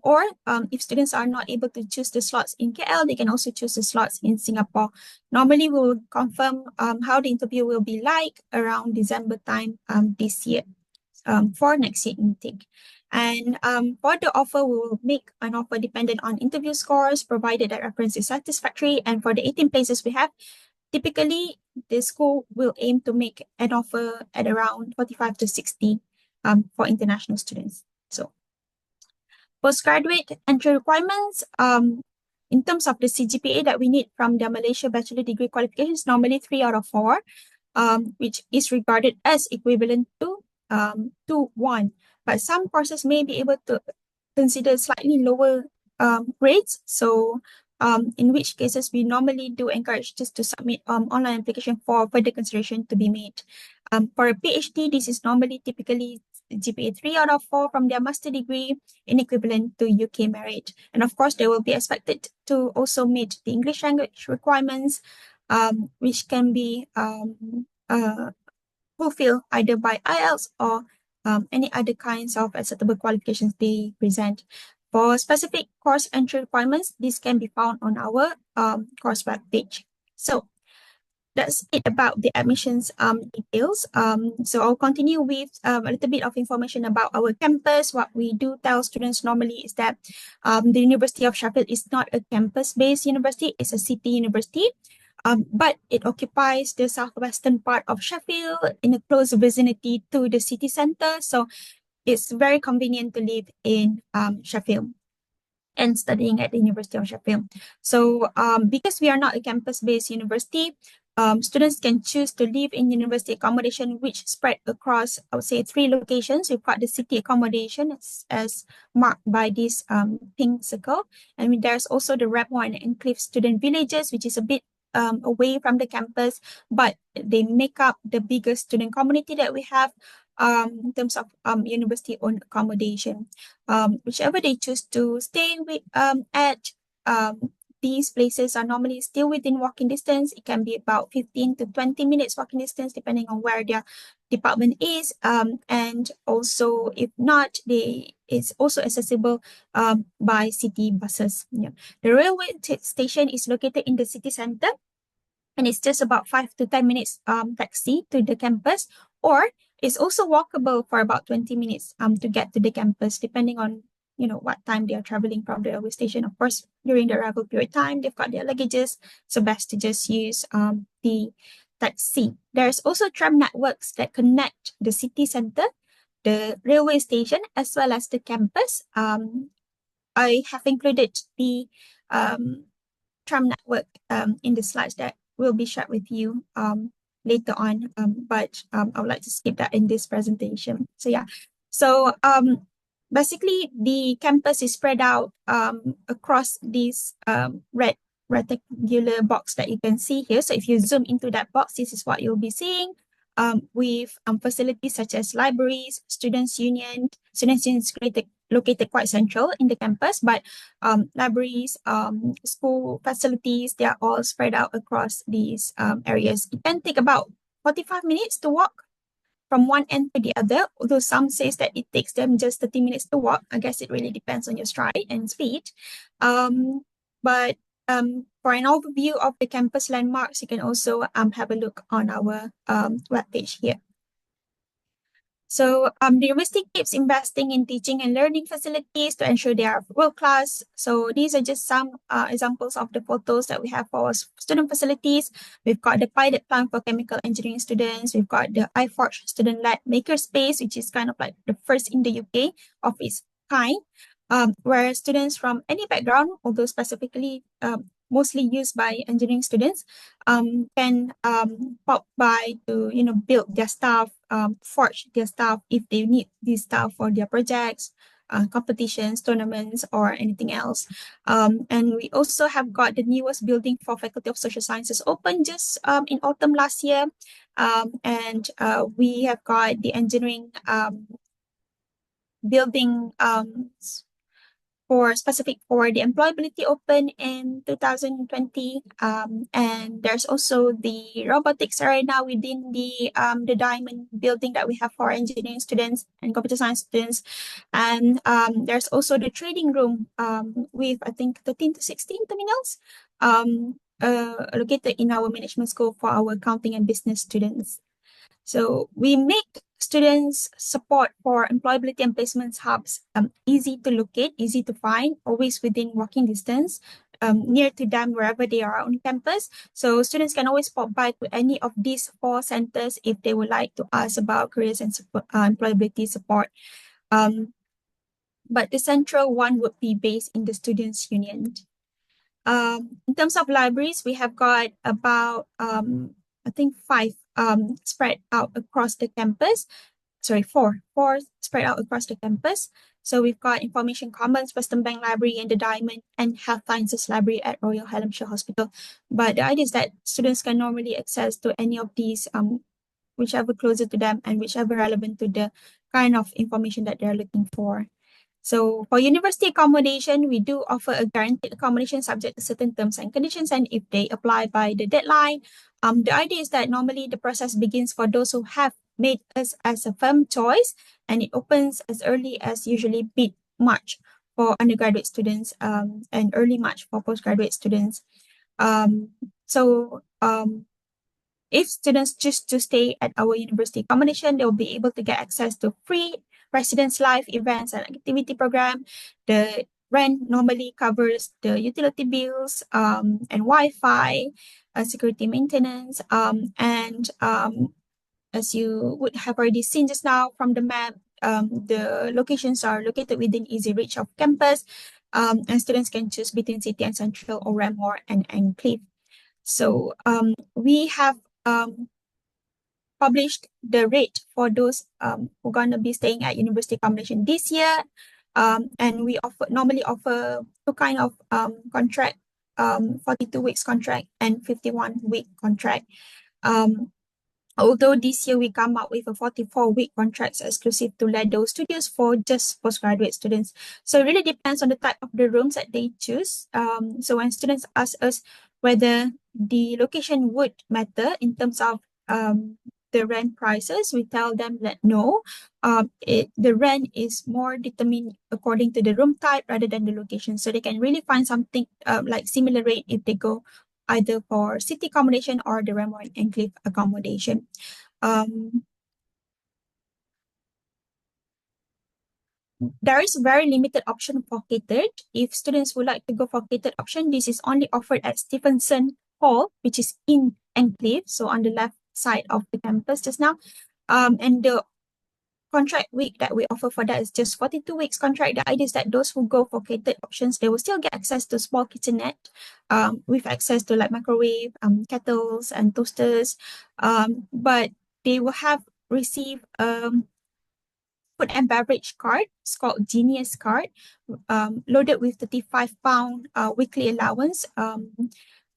Or if students are not able to choose the slots in KL, they can also choose the slots in Singapore. Normally, we will confirm how the interview will be like around December time this year for next year intake. And for the offer, we will make an offer dependent on interview scores, provided that reference is satisfactory. And for the 18 places we have, typically the school will aim to make an offer at around 45 to 60 for international students. So postgraduate entry requirements, in terms of the CGPA that we need from the Malaysia Bachelor Degree qualifications, normally 3 out of 4, which is regarded as equivalent to 1. But some courses may be able to consider slightly lower grades. So in which cases we normally do encourage just to submit online application for further consideration to be made. For a PhD, this is normally typically GPA 3 out of 4 from their master degree in equivalent to UK merit. And of course, they will be expected to also meet the English language requirements, which can be fulfilled either by IELTS or any other kinds of acceptable qualifications they present. For specific course entry requirements, this can be found on our course web page. So that's it about the admissions details. So I'll continue with a little bit of information about our campus. What we do tell students normally is that the University of Sheffield is not a campus-based university, it's a city university. But it occupies the southwestern part of Sheffield in a close vicinity to the city center. So it's very convenient to live in Sheffield and studying at the University of Sheffield. So because we are not a campus-based university, students can choose to live in university accommodation, which spread across, I would say, 3 locations. We've got the city accommodation as marked by this pink circle. And there's also the Redmore and Enclave student villages, which is a bit away from the campus, but they make up the biggest student community that we have in terms of university-owned accommodation. Whichever they choose to stay with at, these places are normally still within walking distance. It can be about 15 to 20 minutes walking distance, depending on where their department is. And also, if not, it's also accessible by city buses. Yeah. The railway station is located in the city center, and it's just about 5 to 10 minutes taxi to the campus, or it's also walkable for about 20 minutes to get to the campus, depending on what time they are traveling from the railway station. Of course, during the arrival period time, they've got their luggages, so best to just use the taxi. There's also tram networks that connect the city center, the railway station, as well as the campus. I have included the tram network in the slides that will be shared with you later on, but I would like to skip that in this presentation. So yeah, so basically the campus is spread out across these red rectangular box that you can see here. So if you zoom into that box, this is what you'll be seeing. With facilities such as libraries, students' union is located quite central in the campus, but libraries, school facilities, they are all spread out across these areas. It can take about 45 minutes to walk from one end to the other, although some says that it takes them just 30 minutes to walk. I guess it really depends on your stride and speed. But for an overview of the campus landmarks, you can also have a look on our webpage here. So the university keeps investing in teaching and learning facilities to ensure they are world class. So these are just some examples of the photos that we have for student facilities. We've got the pilot plant for chemical engineering students. We've got the iForge student-led makerspace, which is kind of like the first in the UK of its kind, where students from any background, although specifically mostly used by engineering students, can pop by to build their stuff, forge their stuff if they need this stuff for their projects, competitions, tournaments, or anything else. And we also have got the newest building for Faculty of Social Sciences open just in autumn last year. And we have got the engineering building specific for the employability open in 2020. And there's also the robotics arena within the diamond building that we have for engineering students and computer science students. And there's also the trading room with I think 13 to 16 terminals located in our management school for our accounting and business students. So we make students support for employability and placements hubs easy to locate, easy to find, always within walking distance, near to them wherever they are on campus. So students can always pop by to any of these 4 centers if they would like to ask about careers and employability support. But the central one would be based in the Students' Union. In terms of libraries, we have got about I think 5 spread out across the campus. Sorry, four spread out across the campus. So we've got Information Commons, Western Bank Library, and the Diamond, and Health Sciences Library at Royal Hallamshire Hospital. But the idea is that students can normally access to any of these, whichever closer to them and whichever relevant to the kind of information that they're looking for. So for university accommodation, we do offer a guaranteed accommodation subject to certain terms and conditions, and if they apply by the deadline, the idea is that normally the process begins for those who have made us as a firm choice, and it opens as early as usually mid-March for undergraduate students and early March for postgraduate students. If students choose to stay at our university accommodation, they will be able to get access to free residence life events and activity program. The rent normally covers the utility bills and Wi-Fi, security maintenance, and as you would have already seen just now from the map, the locations are located within easy reach of campus, and students can choose between City and Central or Ramore and Enclave. So we have published the rate for those who are going to be staying at university accommodation this year. And we normally offer 2 kind of contract, 42 weeks contract and 51-week contract. Although this year we come up with a 44-week contracts exclusive to Ledo Studios for just postgraduate students. So it really depends on the type of the rooms that they choose. So when students ask us whether the location would matter in terms of the rent prices, we tell them that no, the rent is more determined according to the room type rather than the location. So they can really find something like similar rate if they go either for city accommodation or the Ramore and Enclave accommodation. There is very limited option for catered. If students would like to go for catered option, this is only offered at Stephenson Hall, which is in Enclave, so on the left side of the campus just now. And the contract week that we offer for that is just 42 weeks contract. The idea is that those who go for catered options, they will still get access to small kitchenette with access to like microwave, kettles and toasters. But they will have received food and beverage card. It's called Genius Card, loaded with £35 weekly allowance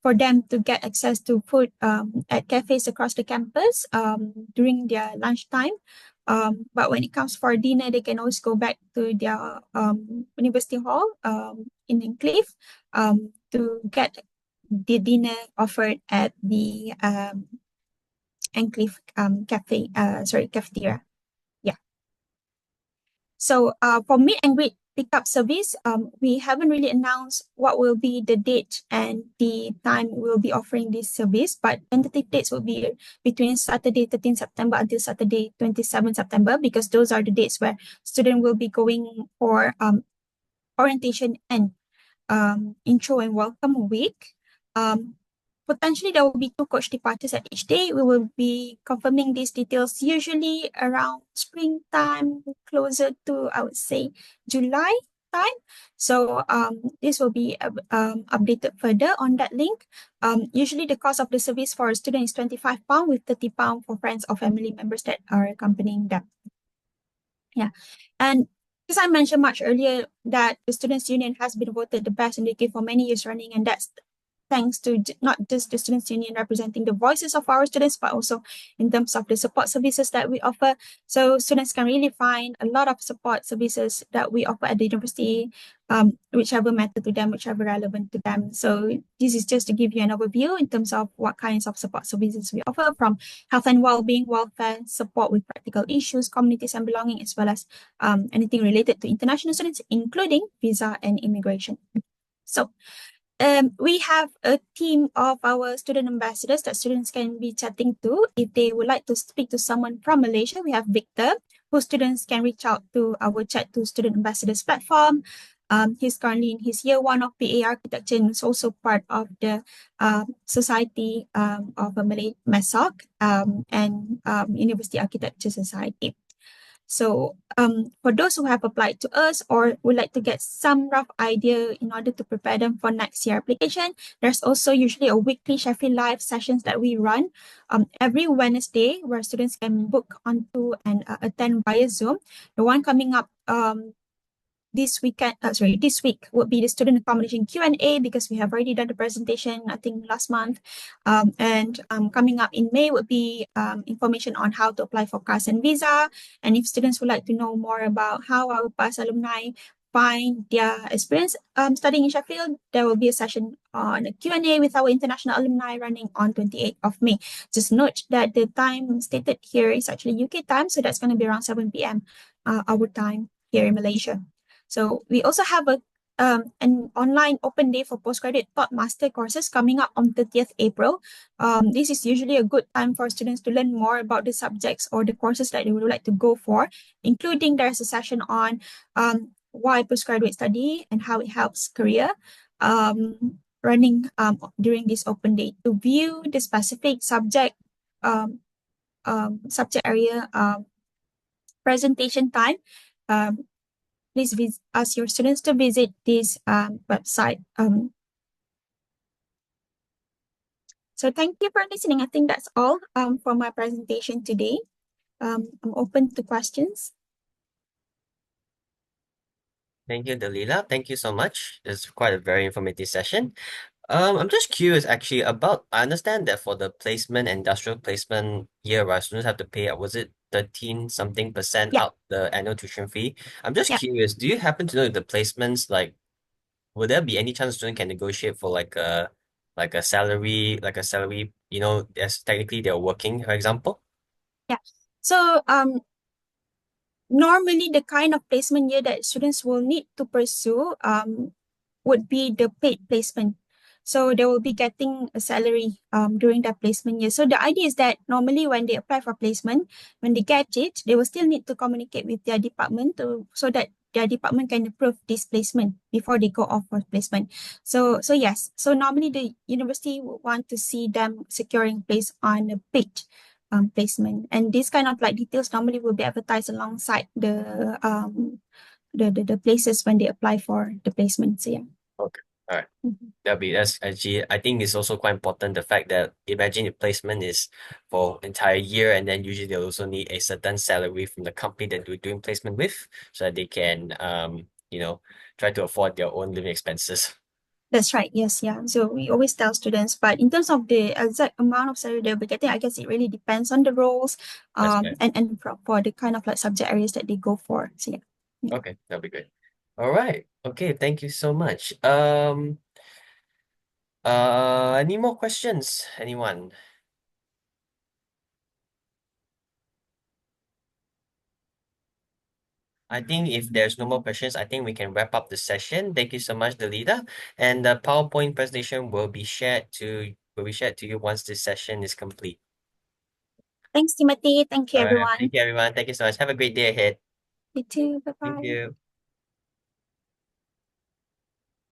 for them to get access to food at cafes across the campus during their lunchtime. But when it comes for dinner, they can always go back to their university hall in Enclave to get the dinner offered at the Enclave cafeteria. Yeah. So for meet and greet pickup service, we haven't really announced what will be the date and the time we'll be offering this service, but tentative dates will be between Saturday 13 September until Saturday 27 September, because those are the dates where students will be going for orientation and intro and welcome week. Potentially, there will be 2 coach departures at each day. We will be confirming these details usually around springtime, closer to, I would say, July time. So this will be updated further on that link. Usually, the cost of the service for a student is £25 with £30 for friends or family members that are accompanying them. Yeah. And as I mentioned much earlier, that the Students' Union has been voted the best in the UK for many years running, and that's thanks to not just the Students' Union representing the voices of our students, but also in terms of the support services that we offer. So students can really find a lot of support services that we offer at the university, whichever matter to them, whichever relevant to them. So this is just to give you an overview in terms of what kinds of support services we offer, from health and well-being, welfare, support with practical issues, communities and belonging, as well as anything related to international students, including visa and immigration. So we have a team of our student ambassadors that students can be chatting to. If they would like to speak to someone from Malaysia, we have Victor, who students can reach out to our Chat to Student Ambassadors platform. He's currently in his year 1 of PA architecture and is also part of the Society of Malay MESOC and University Architecture Society. So for those who have applied to us or would like to get some rough idea in order to prepare them for next year application, there's also usually a weekly Sheffield Live sessions that we run every Wednesday, where students can book onto and attend via Zoom. The one coming up this week would be the student accommodation Q&A, because we have already done the presentation, I think, last month. And coming up in May would be information on how to apply for CAS and visa. And if students would like to know more about how our past alumni find their experience studying in Sheffield, there will be a session on a Q&A with our international alumni running on 28th of May. Just note that the time stated here is actually UK time, so that's going to be around 7 p.m. Our time here in Malaysia. So we also have an online open day for postgraduate thought master courses coming up on 30th April. This is usually a good time for students to learn more about the subjects or the courses that they would like to go for, including there's a session on why postgraduate study and how it helps career, running during this open day. To view the specific subject subject area presentation time, please ask your students to visit this website. So thank you for listening. I think that's all for my presentation today. I'm open to questions. Thank you, Dalila. Thank you so much. It's quite a very informative session. I'm just curious actually about, I understand that for the placement, industrial placement year, right, students have to pay, was it 13 something percent Yeah. out the annual tuition fee? I'm just Yeah. curious, do you happen to know if the placements, like, would there be any chance student can negotiate for like a salary, as technically they're working, for example? Yeah. So normally the kind of placement year that students will need to pursue would be the paid placement. So they will be getting a salary during that placement year. So the idea is that normally when they apply for placement, when they get it, they will still need to communicate with their department so that their department can approve this placement before they go off for placement. So yes. So normally the university would want to see them securing place on a paid placement. And this kind of like details normally will be advertised alongside the places when they apply for the placement. So yeah. Okay. All right. Mhm. That's actually, I think it's also quite important the fact that imagine if placement is for entire year, and then usually they'll also need a certain salary from the company that they're doing placement with so that they can try to afford their own living expenses. That's right. Yes, yeah. So we always tell students, but in terms of the exact amount of salary they'll be getting, I guess it really depends on the roles, That's fair. and for the kind of like subject areas that they go for. So yeah. Yeah. Okay, that'll be good. All right. Okay, thank you so much. Any more questions? Anyone? I think if there's no more questions, I think we can wrap up the session. Thank you so much, Delita. And the PowerPoint presentation will be shared to you once this session is complete. Thanks, Timothy. Thank you, All right. everyone. Thank you, everyone. Thank you so much. Have a great day ahead. You too. Bye Thank bye. you.